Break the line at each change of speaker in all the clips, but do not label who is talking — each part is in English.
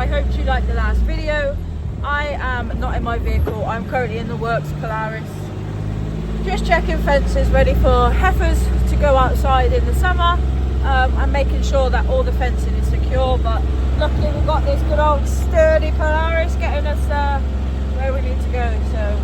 I hope you liked the last video. I am not in my vehicle, I'm currently in the works Polaris. Just checking fences ready for heifers to go outside in the summer. I'm making sure that all the fencing is secure, but luckily we've got this good old sturdy Polaris getting us where we need to go. So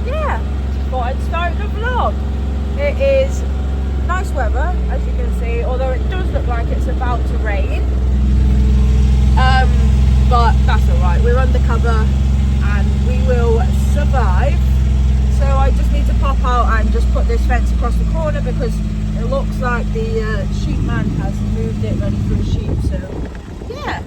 yeah, thought I'd start the vlog. It is nice weather, as you can see, although it does look like it's about to rain. But that's alright, we're undercover and we will survive. So I just need to pop out and just put this fence across the corner because it looks like the sheep man has moved it ready for the sheep. So yeah.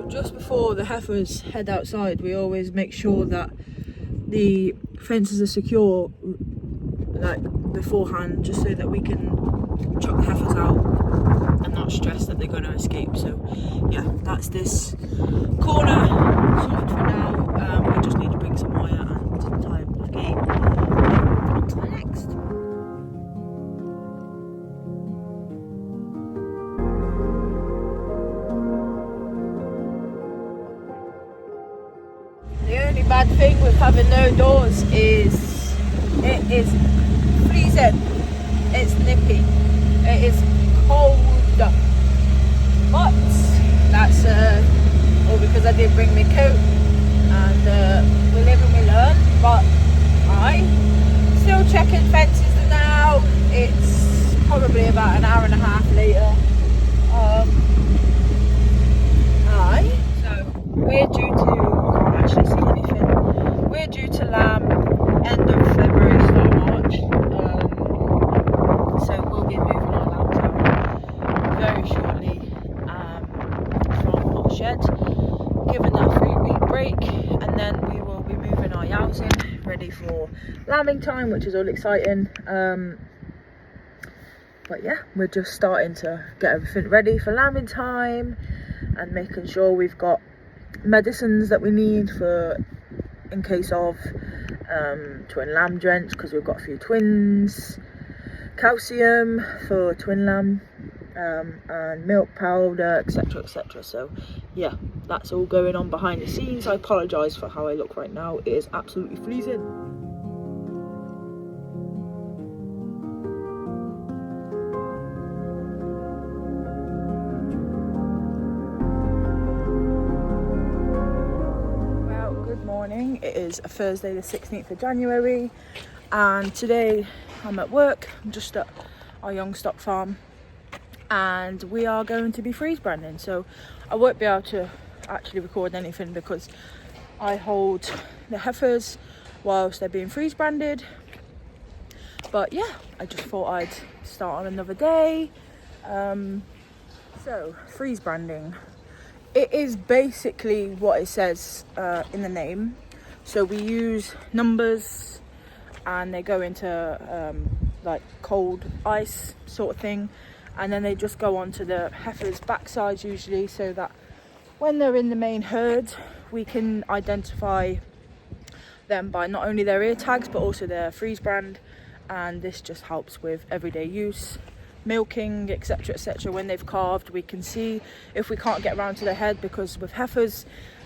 Just before the heifers head outside, we always make sure that the fences are secure, like beforehand, just so that we can chuck the heifers out and not stress that they're going to escape. So yeah, that's this corner sorted for now. We just need to bring some wire and tie up the gate. On to the next. The only bad thing with having no doors is it is freezing, it's nippy, it is cold, but that's all because I did bring my coat, and we live and we learn. But I still checking fences now. It's probably about an hour and a half later. So we're due to actually see anything. We're due to lamb end of February, start of March. So we'll be moving our lambs out very shortly from our shed, giving that 3-week break, and then we will be moving our yows in, ready for lambing time, which is all exciting. But yeah, we're just starting to get everything ready for lambing time and making sure we've got medicines that we need for in case of twin lamb drench, because we've got a few twins, calcium for twin lamb, and milk powder, etc, etc. So yeah, that's all going on behind the scenes. I apologise for how I look right now, it is absolutely freezing. It is Thursday the 16th of January and today I'm at work. I'm just at our young stock farm and we are going to be freeze branding, so I won't be able to actually record anything because I hold the heifers whilst they're being freeze branded. But yeah, I just thought I'd start on another day. So freeze branding, it is basically what it says in the name. So we use numbers and they go into like cold ice sort of thing, and then they just go onto the heifer's backsides usually, so that when they're in the main herd we can identify them by not only their ear tags but also their freeze brand, and this just helps with everyday use, milking, etc, etc. When they've calved, we can see if we can't get around to their head, because with heifers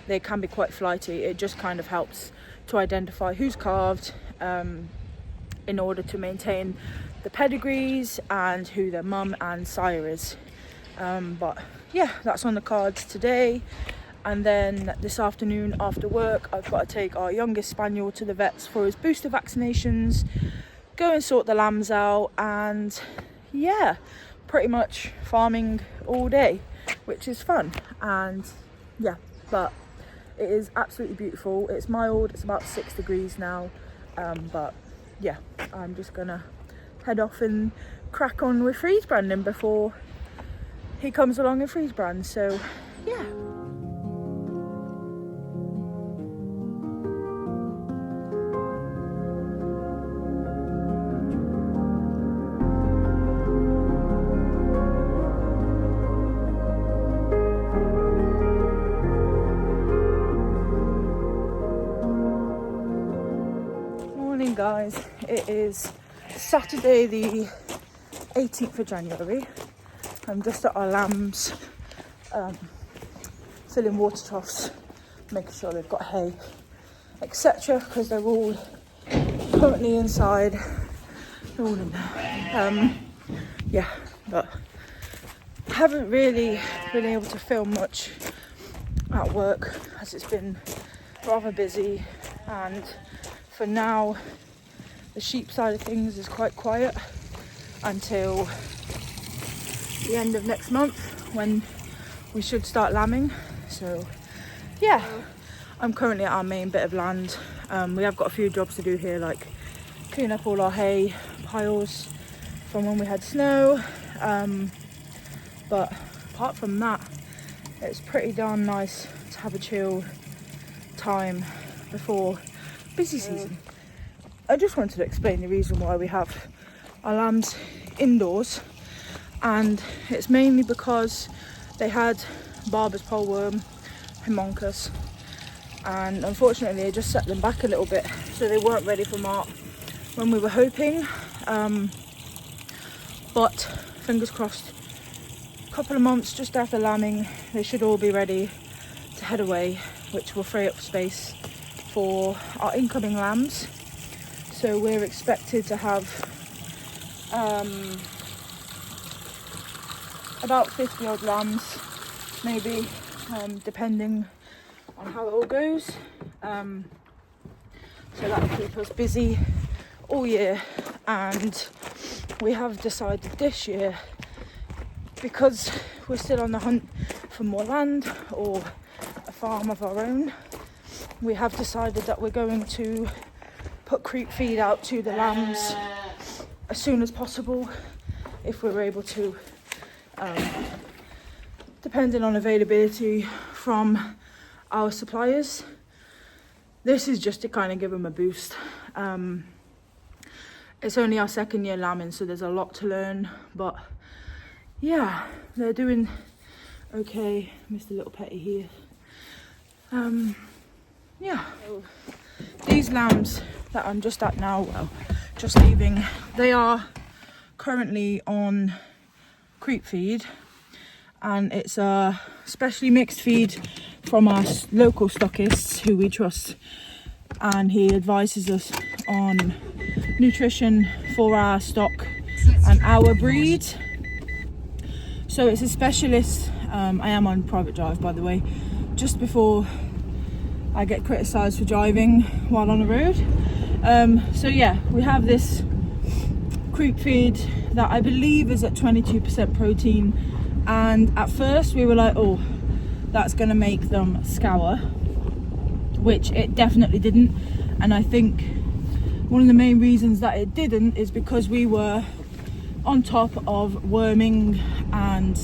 they can be quite flighty. It just kind of helps to identify who's calved in order to maintain the pedigrees and who their mum and sire is. But yeah, that's on the cards today. And then this afternoon after work, I've got to take our youngest spaniel to the vets for his booster vaccinations, go and sort the lambs out, and yeah, pretty much farming all day, which is fun. And yeah, but it is absolutely beautiful. It's mild, it's about 6 degrees now, but yeah, I'm just gonna head off and crack on with freeze branding before he comes along and freeze brands. So yeah. Morning guys, it is Saturday the 18th of January. I'm just at our lambs, filling water troughs, making sure they've got hay, etc, because they're all currently inside. They're all in there. Yeah, but I haven't really been able to film much at work as it's been rather busy, and for now the sheep side of things is quite quiet until the end of next month when we should start lambing. So yeah, I'm currently at our main bit of land. We have got a few jobs to do here, like clean up all our hay piles from when we had snow, but apart from that, it's pretty darn nice to have a chill time before busy season. I just wanted to explain the reason why we have our lambs indoors, and it's mainly because they had Barber's poleworm, homunculus, and unfortunately it just set them back a little bit, so they weren't ready for Mart when we were hoping, but fingers crossed, a couple of months just after lambing they should all be ready to head away, which will free up space for our incoming lambs. So we're expected to have about 50 odd lambs, maybe, depending on how it all goes. So that'll keep us busy all year, and we have decided this year, because we're still on the hunt for more land or a farm of our own, we have decided that we're going to put creep feed out to the lambs as soon as possible, if we're able to, depending on availability from our suppliers. This is just to kind of give them a boost. It's only our second year lambing, so there's a lot to learn, but yeah, they're doing okay. Mr. Little Petty here. Yeah, these lambs that I'm just at now, well, just leaving, they are currently on creep feed, and it's a specially mixed feed from our local stockist who we trust, and he advises us on nutrition for our stock and our breed. So it's a specialist. I am on private drive, by the way, just before I get criticised for driving while on the road. So yeah, we have this creep feed that I believe is at 22% protein, and at first we were like, oh, that's going to make them scour, which it definitely didn't. And I think one of the main reasons that it didn't is because we were on top of worming and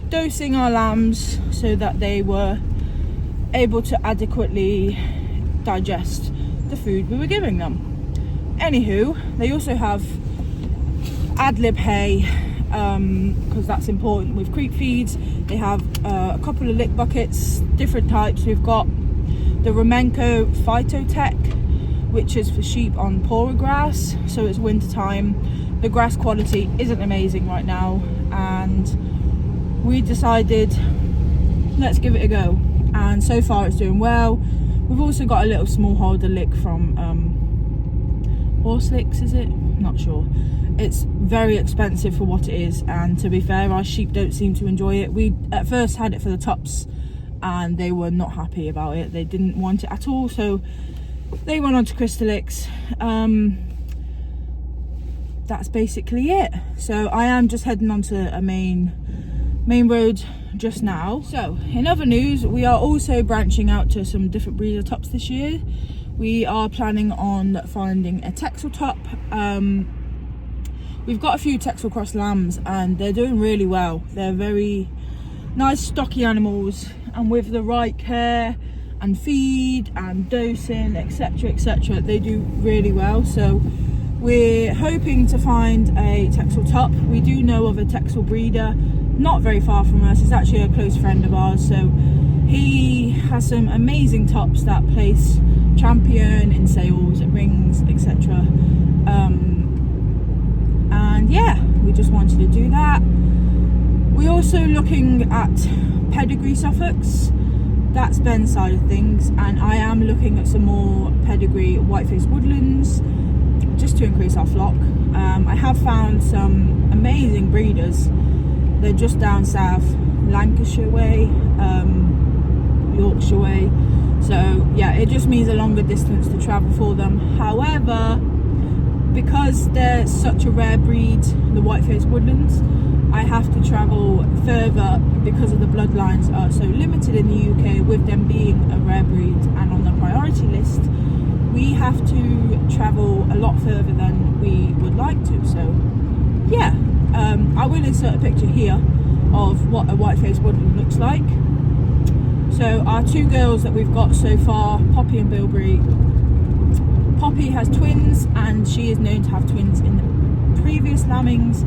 dosing our lambs so that they were able to adequately digest the food we were giving them. Anywho, they also have ad lib hay, because that's important with creep feeds. They have a couple of lick buckets, different types. We've got the Romenco Phytotech, which is for sheep on poorer grass, so it's winter time. The grass quality isn't amazing right now, and we decided, let's give it a go. And so far it's doing well. We've also got a little smallholder lick from Horse Licks, is it? Not sure. It's very expensive for what it is, and to be fair, our sheep don't seem to enjoy it. We at first had it for the tops and they were not happy about it. They didn't want it at all, so they went on to Crystalix. That's basically it. So I am just heading onto a main road just now. So in other news, we are also branching out to some different breeder tops this year. We are planning on finding a Texel top. We've got a few Texel cross lambs and they're doing really well. They're very nice stocky animals, and with the right care and feed and dosing, etc, they do really well. So we're hoping to find a Texel top. We do know of a Texel breeder not very far from us. It's actually a close friend of ours, so he has some amazing tops that place champion in sales at rings, etc. And yeah, we just wanted to do that. We're also looking at pedigree Suffolks. That's Ben's side of things, and I am looking at some more pedigree white-faced woodlands just to increase our flock. I have found some amazing breeders. They're just down south, Lancashire way, Yorkshire way. So yeah, it just means a longer distance to travel for them. However, because they're such a rare breed, the white-faced woodlands, I have to travel further because of the bloodlines are so limited in the UK, with them being a rare breed and on the priority list. We have to travel a lot further than we would like to. So yeah, I will insert a picture here of what a white-faced woodland looks like. So our two girls that we've got so far, Poppy and Bilberry. Poppy has twins, and she is known to have twins in the previous lambings,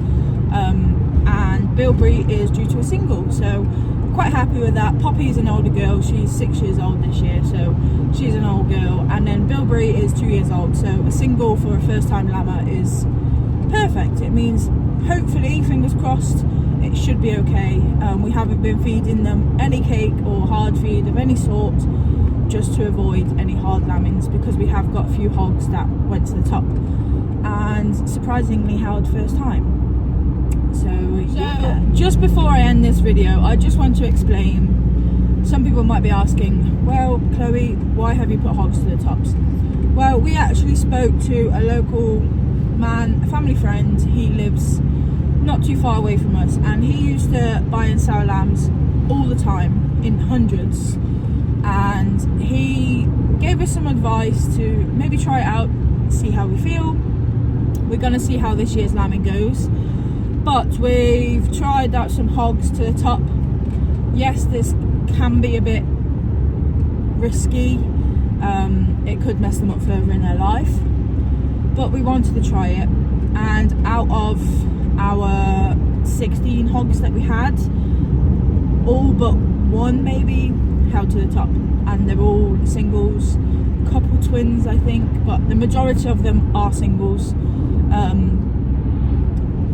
and Bilberry is due to a single, so quite happy with that. Poppy's an older girl, she's 6 years old this year, so she's an old girl, and then Bilberry is 2 years old, so a single for a first time lammer is perfect. It means, hopefully, fingers crossed, it should be okay. We haven't been feeding them any cake or hard feed of any sort, just to avoid any hard lambings, because we have got a few hogs that went to the top and surprisingly held first time. So yeah, just before I end this video, I just want to explain, some people might be asking, well, Chloe, why have you put hogs to the tops? Well, we actually spoke to a local man, a family friend. He lives not too far away from us, and he used to buy and sell lambs all the time in hundreds, and he gave us some advice to maybe try it out, see how we feel. We're going to see how this year's lambing goes, but we've tried out some hogs to the top. Yes, this can be a bit risky, it could mess them up further in their life, but we wanted to try it. And out of our 16 hogs that we had, all but one maybe held to the top, and they're all singles, couple twins I think, but the majority of them are singles.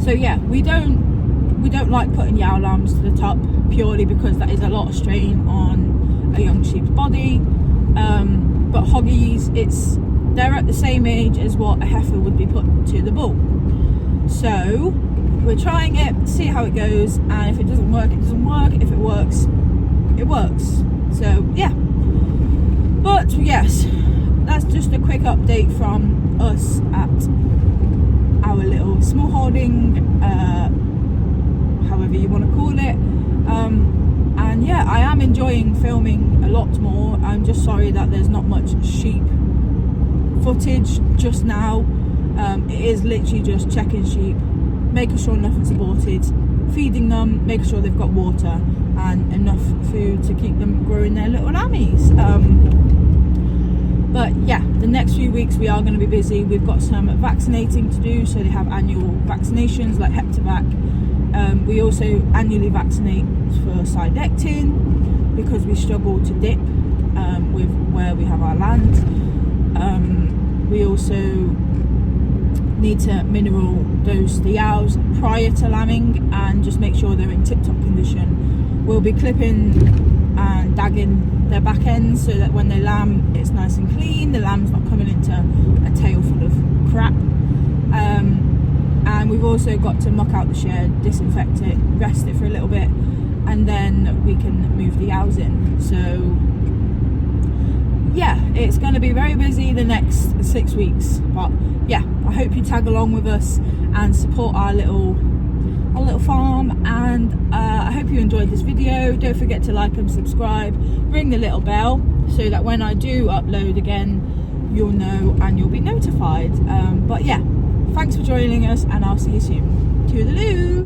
So yeah, we don't like putting yow lambs to the top, purely because that is a lot of strain on a young sheep's body. But hoggies, they're at the same age as what a heifer would be put to the bull. So we're trying it, see how it goes, and if it doesn't work, it doesn't work. If it works, it works. So yeah, but yes, that's just a quick update from us at our little small holding, however you want to call it. And yeah, I am enjoying filming a lot more. I'm just sorry that there's not much sheep footage just now. It is literally just checking sheep, making sure nothing's aborted, feeding them, making sure they've got water and enough food to keep them growing their little lammies. But yeah, the next few weeks we are going to be busy. We've got some vaccinating to do, so they have annual vaccinations like Heptavac. We also annually vaccinate for Cydectin because we struggle to dip with where we have our land. We also need to mineral dose the owls prior to lambing and just make sure they're in tip-top condition. We'll be clipping and dagging their back ends so that when they lamb, it's nice and clean. The lamb's not coming into a tail full of crap. And we've also got to muck out the shed, disinfect it, rest it for a little bit, and then we can move the owls in. So yeah, it's going to be very busy the next 6 weeks, but yeah, I hope you tag along with us and support our little farm, and I hope you enjoyed this video. Don't forget to like and subscribe, ring the little bell so that when I do upload again, you'll know and you'll be notified. But yeah, thanks for joining us, and I'll see you soon. Toodaloo!